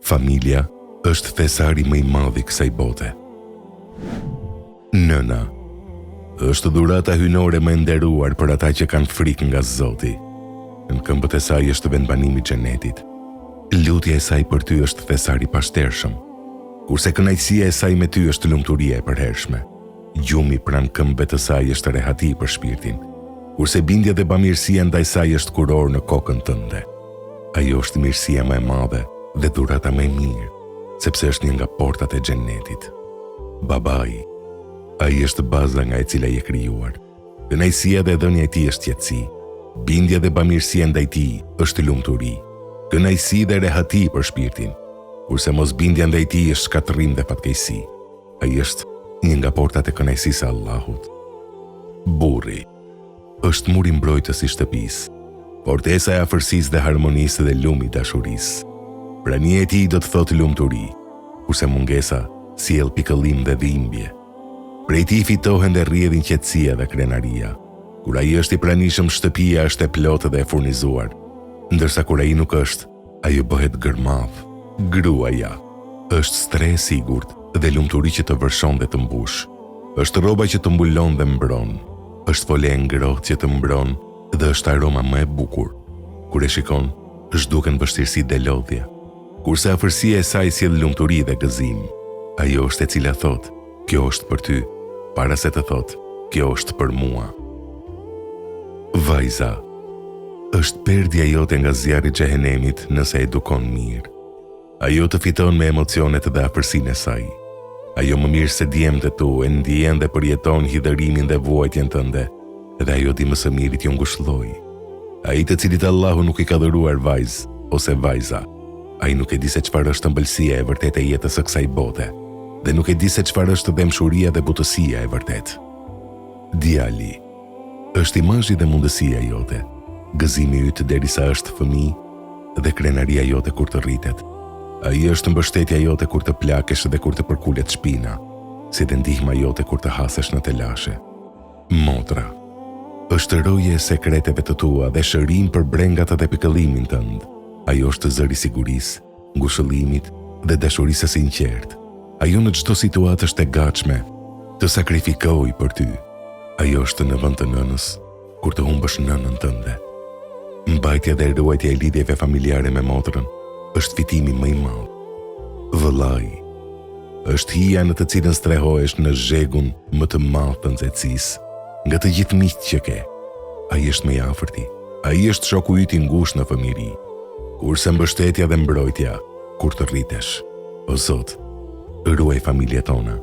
Familja është thesari më i madh i kësaj bote. Nëna është dhurata hynore më e nderuar për ata që kanë frikë nga Zoti. Në këmbët e saj është vendbanimi i xhenetit. Lutja e saj për ty është thesari i pashtershëm, kurse kënaqësia e saj me ty është lumturia e përhershme. Gjumi pranë këmbëve të saj është rehati për shpirtin, kurse bindja dhe bamirësia ndaj saj është kuror në kokën tënde. Ajo është mirësia më e madhe dhe dhurata më e mirë, sepse është një nga portat e xhenetit. Babai, ai është baza nga e cila je krijuar. Kënaqësia dhe dhënia e tij është qetësi. Bindja dhe bamirësia ndaj tij është lumturi. Kënaqësi dhe rehati për shpirtin, kurse mosbindja ndaj tij është shkatërrim dhe fatkeqësi. Ai është një nga portat e kënaqësisë së Allahut. Burri është muri mbrojtës i shtëpisë, fortesa e afërsisë dhe harmonisë dhe lumi i dashurisë. Prania e tij do të thotë lumturi, kurse mungesa sjell pikëllim dhe dhimbje. Prej tij fitohen dhe rrjedhin qetësia dhe krenaria. Kur ai është i pranishëm, shtëpia është e plotë dhe e furnizuar, ndërsa kur ai nuk është, ajo bëhet gërmadh. Gruaja është stres i sigurt dhe lumturi që të vërshon dhe të mbush. Është rroba që të mbulon dhe mbron. Është fole e ngrohtë që të mbron dhe është aroma më e bukur. Kur e shikon, zhduken vështirësi dhe lodhje. Kurse afërsia e saj sjell lumturi dhe gëzim. Ajo është e cila thot, kjo është për ty, para se të thot, kjo është për mua. Vajza është perdja jote nga zjarri i xhehenemit nëse edukon mirë. Ajo të fiton me emocionet dhe afërsinë e saj. Ajo më mirë se djemtë tu e ndjen dhe përjeton hidhërimin dhe vuajtjen tënde, dhe ajo di më së miri t'ju ngushëlloj. Ai të cilit Allahu nuk i ka dhuruar vajzë ose vajza, ai nuk e di se çfarë është ëmbëlsia e vërtetë e jetës së kësaj bote, dhe nuk e di se çfarë është dëmshuria dhe butësia e vërtetë. Djali është imazhi dhe mundësia jote, gëzimi yt derisa është fëmijë dhe krenaria jote kur të rritet. Ai është mbështetja jote kur të plakesh dhe kur të përkulet shpina, si dhe ndihma jote kur të hasesh në telashe. Motra është roje e sekreteve të tua dhe shërim për brengat dhe pikëllimin tënd. Ajo është zëri i sigurisë, ngushëllimit dhe dashurisë së sinqertë. Ajo në çdo situatë është e gatshme të sakrifikojë për ty. Ajo është në vend të nënës kur të humbësh nënën tënde. Mbajtja dhe ruajtja e lidhjeve familjare me motrën është fitimi më i madh. Vëllai është hija në të cilën strehohesh në zhegun më të madh të nxehtësisë, nga të gjithë miqtë që ke. Ai është më i afërti, ai është shoku yt i ngushtë në fëmijëri, kurse mbështetja dhe mbrojtja kur të rritesh. O Zot, ruaj familjet tona,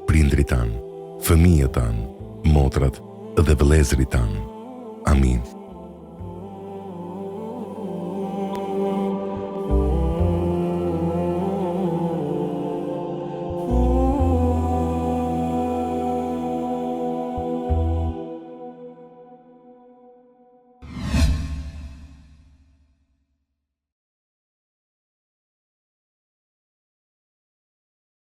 prindrit tan, fëmijët tan, motrat dhe vëllezërit tan. Amin.